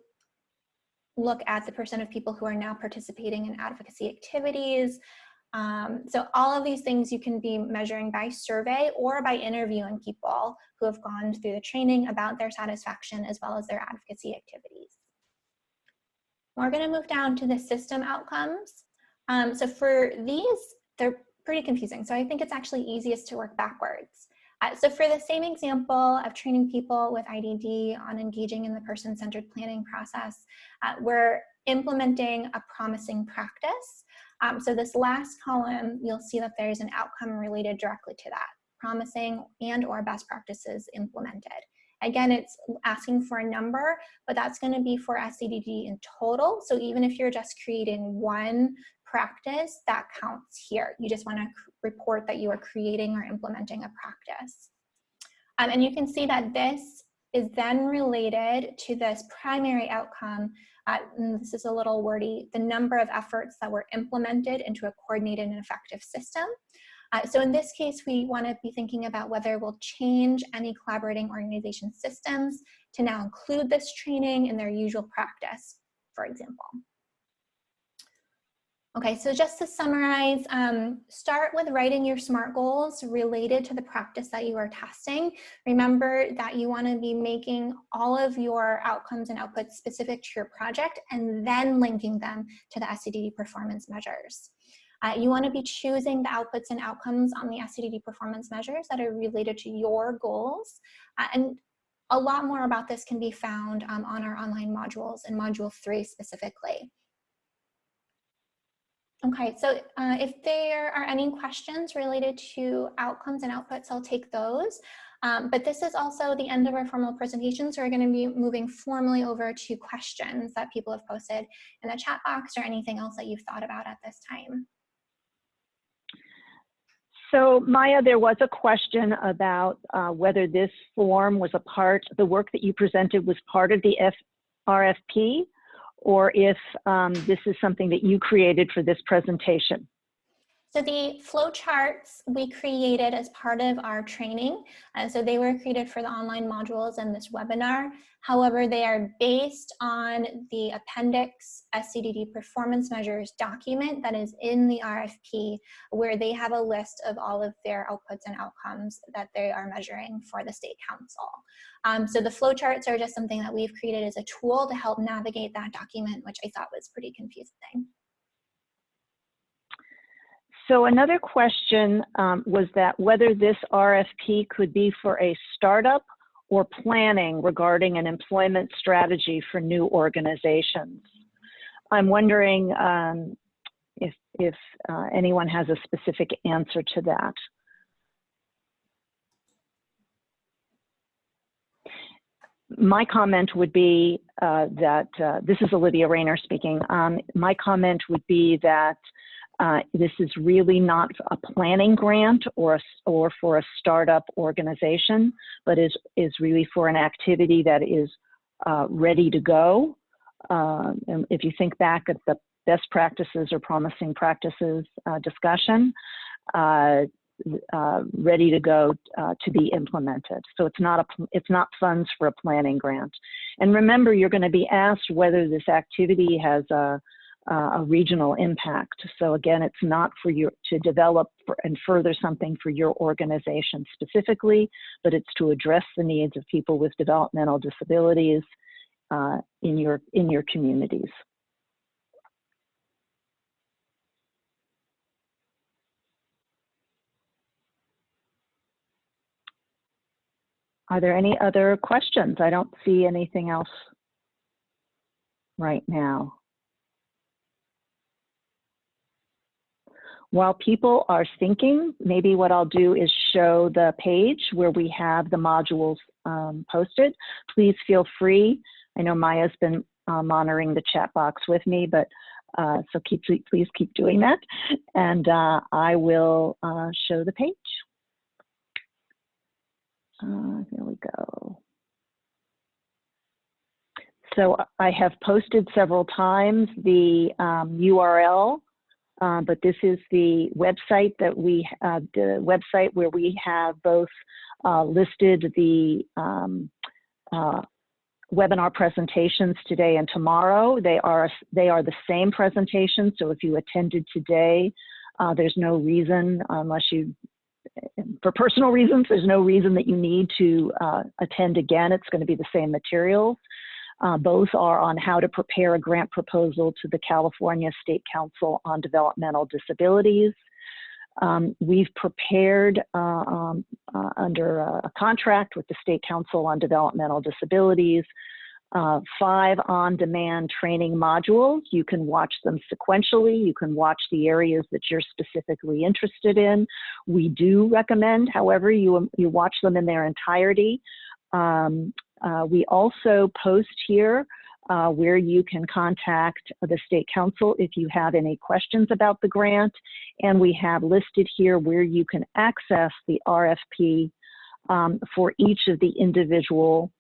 Speaker 5: look at the percent of people who are now participating in advocacy activities. So all of these things you can be measuring by survey or by interviewing people who have gone through the training about their satisfaction as well as their advocacy activities. We're going to move down to the system outcomes. So for these, they're pretty confusing. So I think it's actually easiest to work backwards. So for the same example of training people with IDD on engaging in the person-centered planning process, we're implementing a promising practice. So this last column, you'll see that there's an outcome related directly to that, promising and or best practices implemented. Again, it's asking for a number, but that's going to be for SCDD in total. So even if you're just creating one practice, that counts here. You just want to report that you are creating or implementing a practice. And you can see that this is then related to this primary outcome. And this is a little wordy, the number of efforts that were implemented into a coordinated and effective system. So in this case, we want to be thinking about whether we'll change any collaborating organization systems to now include this training in their usual practice, for example. Okay, so just to summarize, start with writing your SMART goals related to the practice that you are testing. Remember that you want to be making all of your outcomes and outputs specific to your project and then linking them to the SCDD performance measures. You want to be choosing the outputs and outcomes on the SCDD performance measures that are related to your goals. And a lot more about this can be found on our online modules in Module 3 specifically. Okay, so if there are any questions related to outcomes and outputs, I'll take those. But this is also the end of our formal presentation, so we're going to be moving formally over to questions that people have posted in the chat box or anything else that you've thought about at this time.
Speaker 1: So Maya, there was a question about whether this form was a part, the work that you presented was part of the RFP, or if this is something that you created for this presentation.
Speaker 5: So the flowcharts we created as part of our training, and so they were created for the online modules and this webinar. However, they are based on the appendix SCDD performance measures document that is in the RFP, where they have a list of all of their outputs and outcomes that they are measuring for the State Council. So the flowcharts are just something that we've created as a tool to help navigate that document, which I thought was pretty confusing.
Speaker 1: So another question was that whether this RFP could be for a startup or planning regarding an employment strategy for new organizations. I'm wondering if anyone has a specific answer to that. My comment would be that, this is Olivia Rayner speaking, my comment would be that this is really not a planning grant or for a startup organization, but is really for an activity that is ready to go. And if you think back at the best practices or promising practices discussion, ready to go to be implemented. So it's not funds for a planning grant. And remember, you're going to be asked whether this activity has a regional impact. So again, it's not for you to develop and further something for your organization specifically, but it's to address the needs of people with developmental disabilities in your communities. Are there any other questions? I don't see anything else right now. While people are thinking, maybe what I'll do is show the page where we have the modules posted. Please feel free. I know Maya's been monitoring the chat box with me, but so please keep doing that. And I will show the page. Here we go. So I have posted several times the URL, but this is the website that the website where we have both listed the webinar presentations today and tomorrow. They are the same presentations. So if you attended today, there's no reason, unless you, for personal reasons, there's no reason that you need to attend again. It's going to be the same materials. Both are on how to prepare a grant proposal to the California State Council on Developmental Disabilities. We've prepared under a contract with the State Council on Developmental Disabilities 5 on-demand training modules. You can watch them sequentially. You can watch the areas that you're specifically interested in. We do recommend, however, you watch them in their entirety. We also post here where you can contact the State Council if you have any questions about the grant, and we have listed here where you can access the RFP for each of the individual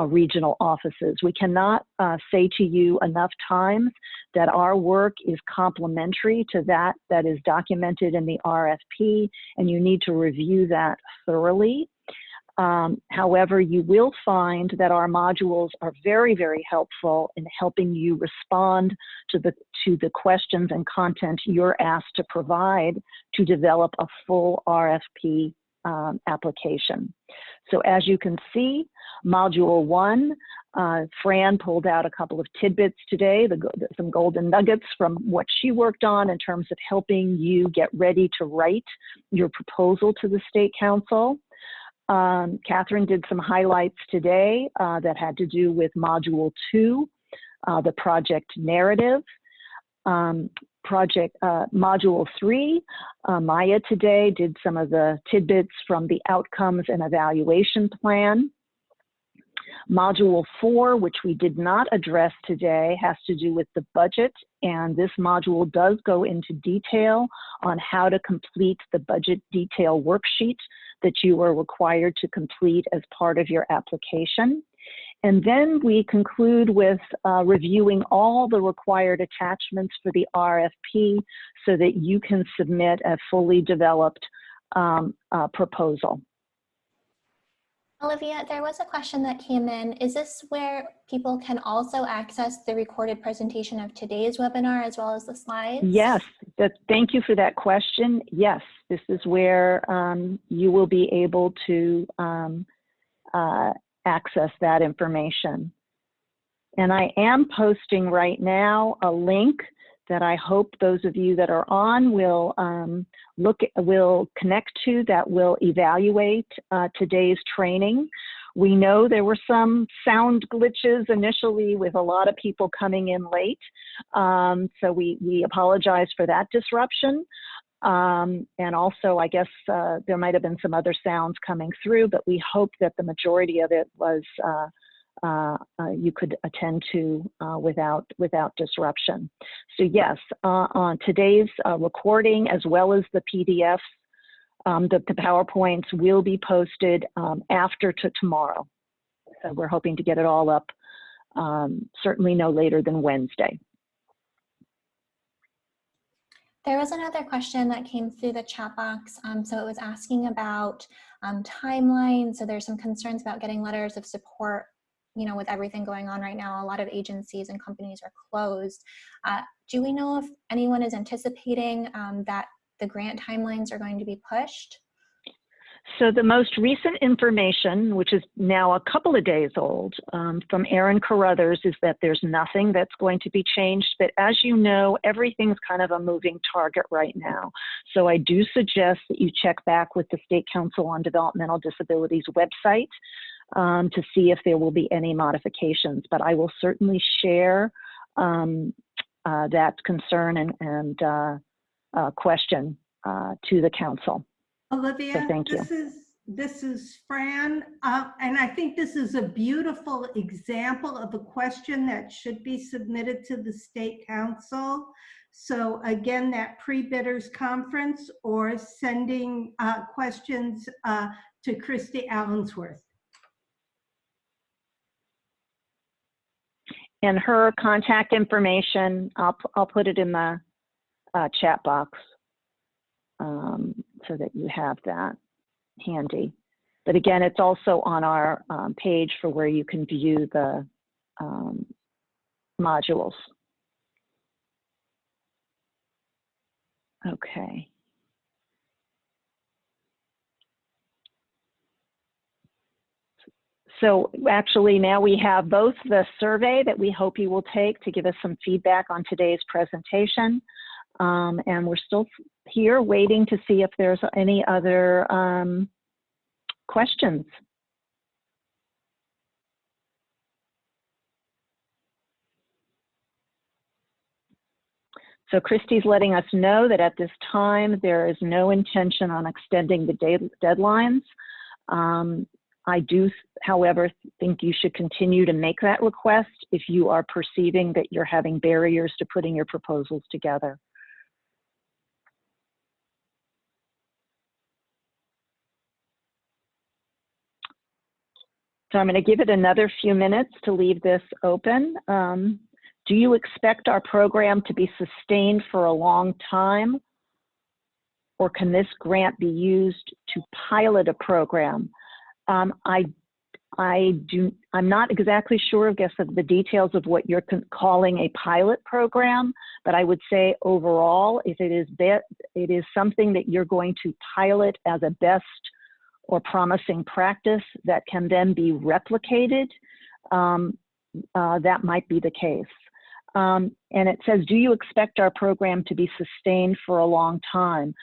Speaker 1: regional offices. We cannot say to you enough times that our work is complementary to that is documented in the RFP, and you need to review that thoroughly. However, you will find that our modules are very, very helpful in helping you respond to the questions and content you're asked to provide to develop a full RFP application. So as you can see, Module 1, Fran pulled out a couple of tidbits today, some golden nuggets from what she worked on in terms of helping you get ready to write your proposal to the State Council. Catherine did some highlights today that had to do with Module 2, the project narrative. Module 3, Maya today did some of the tidbits from the outcomes and evaluation plan. Module 4, which we did not address today, has to do with the budget, and this module does go into detail on how to complete the budget detail worksheet that you are required to complete as part of your application. And then we conclude with reviewing all the required attachments for the RFP so that you can submit a fully developed proposal.
Speaker 5: Olivia, there was a question that came in. Is this where people can also access the recorded presentation of today's webinar as well as the slides?
Speaker 1: Yes, thank you for that question. Yes, this is where you will be able to access that information. And I am posting right now a link that I hope those of you that are on will will connect to, that will evaluate today's training. We know there were some sound glitches initially with a lot of people coming in late. So we apologize for that disruption. And also, I guess there might have been some other sounds coming through, but we hope that the majority of it was you could attend to without disruption. So yes, on today's recording, as well as the PDFs, the PowerPoints will be posted after tomorrow. So we're hoping to get it all up certainly no later than Wednesday.
Speaker 5: There was another question that came through the chat box. So it was asking about timeline. So there's some concerns about getting letters of support, you know, with everything going on right now. A lot of agencies and companies are closed. Do we know if anyone is anticipating that the grant timelines are going to be pushed?
Speaker 1: So the most recent information, which is now a couple of days old, from Aaron Carruthers, is that there's nothing that's going to be changed. But as you know, everything's kind of a moving target right now. So I do suggest that you check back with the State Council on Developmental Disabilities website to see if there will be any modifications. But I will certainly share that concern and question to the council.
Speaker 2: Olivia,
Speaker 1: so thank you.
Speaker 2: This is Fran, and I think this is a beautiful example of a question that should be submitted to the State Council. So again, that pre-bidders conference or sending questions to Christy Allensworth.
Speaker 1: And her contact information, I'll put it in the chat box so that you have that handy. But again, it's also on our page for where you can view the modules. Okay. So actually now we have both the survey that we hope you will take to give us some feedback on today's presentation. And we're still here waiting to see if there's any other questions. So Christy's letting us know that at this time, there is no intention on extending the deadlines. I do, however, think you should continue to make that request if you are perceiving that you're having barriers to putting your proposals together. So I'm going to give it another few minutes to leave this open. Do you expect our program to be sustained for a long time? Or can this grant be used to pilot a program? I'm not exactly sure, I guess, of the details of what you're calling a pilot program, but I would say overall, if it is something that you're going to pilot as a best or promising practice that can then be replicated, that might be the case. And it says, do you expect our program to be sustained for a long time?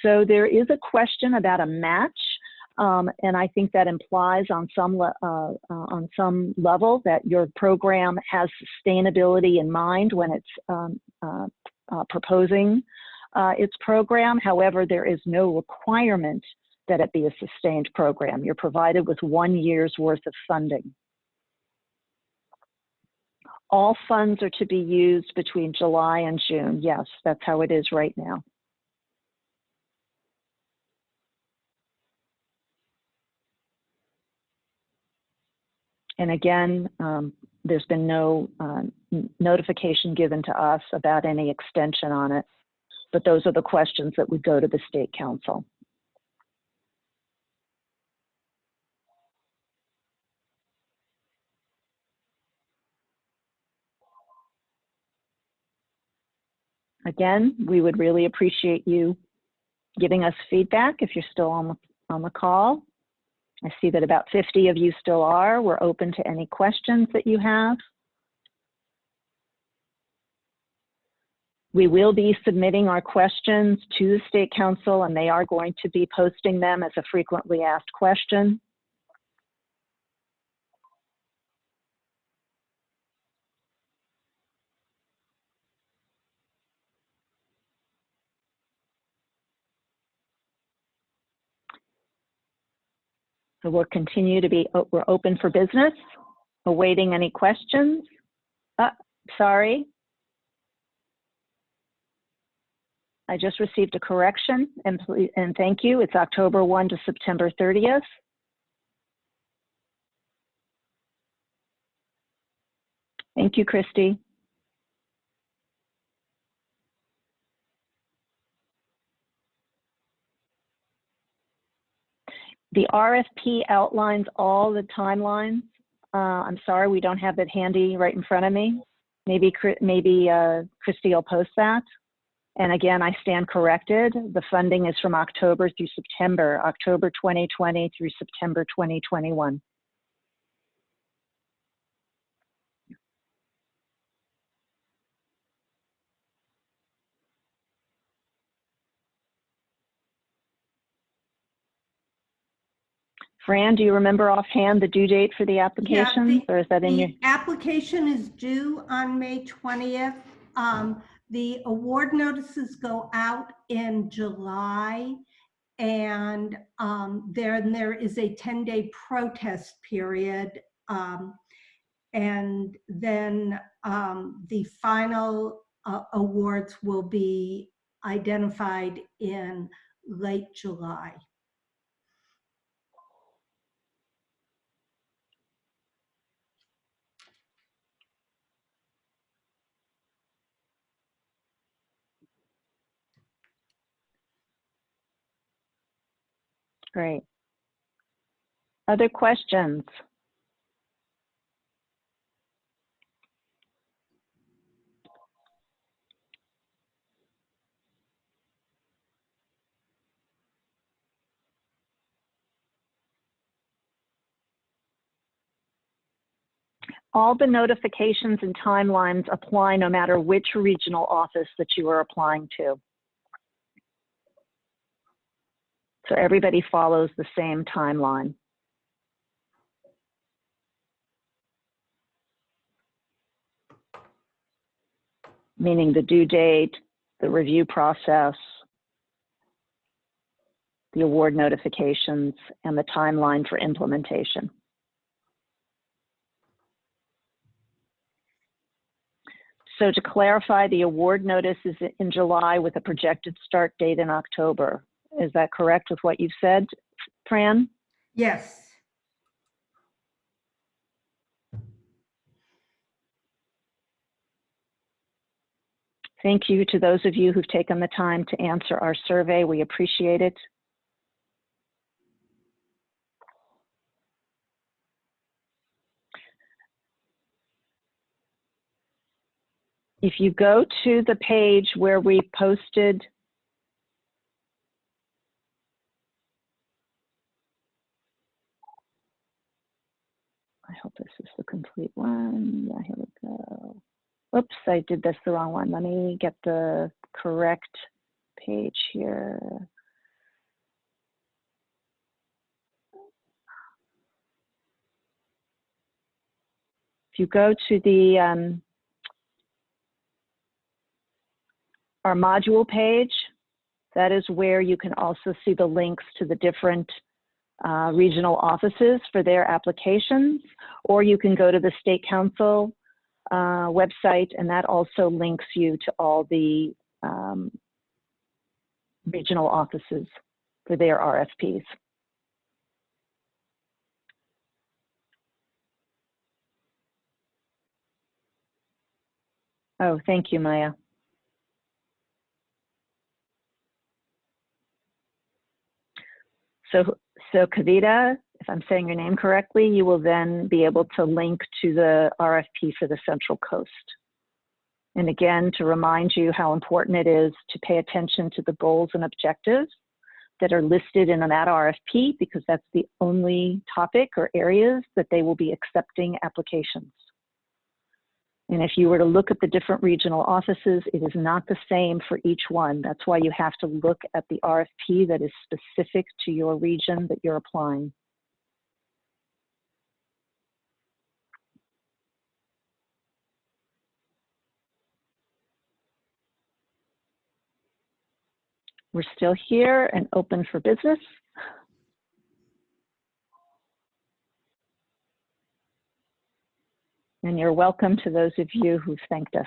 Speaker 1: So there is a question about a match, and I think that implies on some level that your program has sustainability in mind when it's proposing its program. However, there is no requirement that it be a sustained program. You're provided with 1 year's worth of funding. All funds are to be used between July and June. Yes, that's how it is right now. And again, there's been no notification given to us about any extension on it, but those are the questions that would go to the State Council. Again, we would really appreciate you giving us feedback if you're still on the call. I see that about 50 of you still are. We're open to any questions that you have. We will be submitting our questions to the State Council, and they are going to be posting them as a frequently asked question. So we'll continue to be, we're open for business, awaiting any questions. Sorry. I just received a correction, and thank you. It's October 1 to September 30th. Thank you, Christy. The RFP outlines all the timelines. I'm sorry, we don't have that handy right in front of me. Maybe Christy will post that. And again, I stand corrected. The funding is from October through September, October 2020 through September 2021. Fran, do you remember offhand the due date for the application? Or is that in your?
Speaker 2: The application is due on May 20th. The award notices go out in July, and there is a 10-day protest period. And then the final awards will be identified in late July.
Speaker 1: Great. Other questions? All the notifications and timelines apply no matter which regional office that you are applying to. So everybody follows the same timeline. Meaning the due date, the review process, the award notifications, and the timeline for implementation. So to clarify, the award notice is in July with a projected start date in October. Is that correct with what you've said, Fran?
Speaker 2: Yes.
Speaker 1: Thank you to those of you who've taken the time to answer our survey. We appreciate it. If you go to the page where we posted I hope this is the complete one. Yeah, here we go. Oops, I did this the wrong one. Let me get the correct page here. If you go to the our module page, that is where you can also see the links to the different regional offices for their applications, or you can go to the State Council website, and that also links you to all the regional offices for their RFPs. Oh, thank you, Maya. So Kavita, if I'm saying your name correctly, you will then be able to link to the RFP for the Central Coast. And again, to remind you how important it is to pay attention to the goals and objectives that are listed in that RFP, because that's the only topic or areas that they will be accepting applications. And if you were to look at the different regional offices, it is not the same for each one. That's why you have to look at the RFP that is specific to your region that you're applying. We're still here and open for business. And you're welcome to those of you who've thanked us.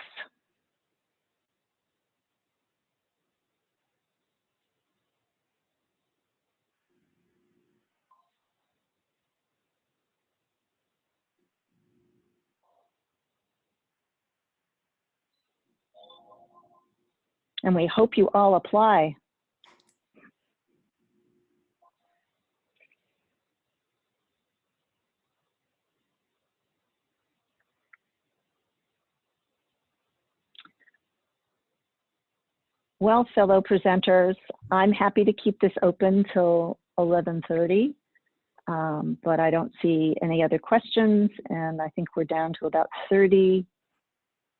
Speaker 1: And we hope you all apply. Well, fellow presenters, I'm happy to keep this open till 11:30, but I don't see any other questions, and I think we're down to about 30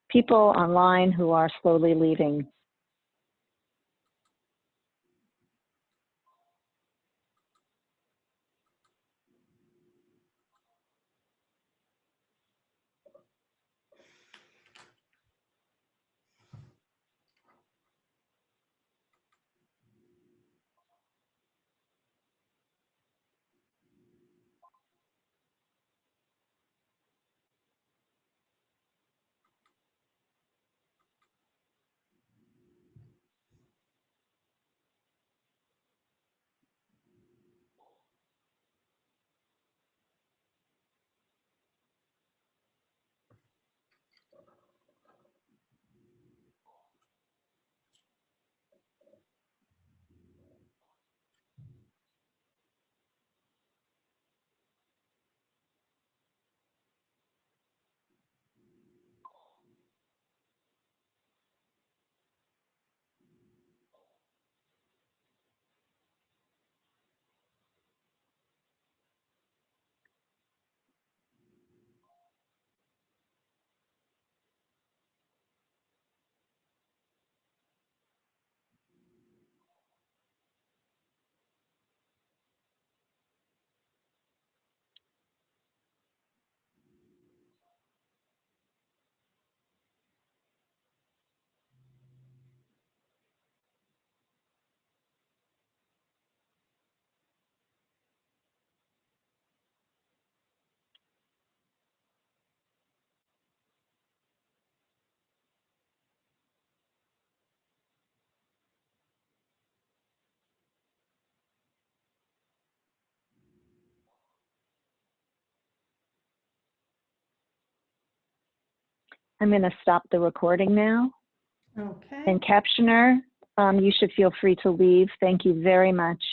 Speaker 1: people online who are slowly leaving. I'm going to stop the recording now.
Speaker 2: Okay.
Speaker 1: And captioner, you should feel free to leave. Thank you very much.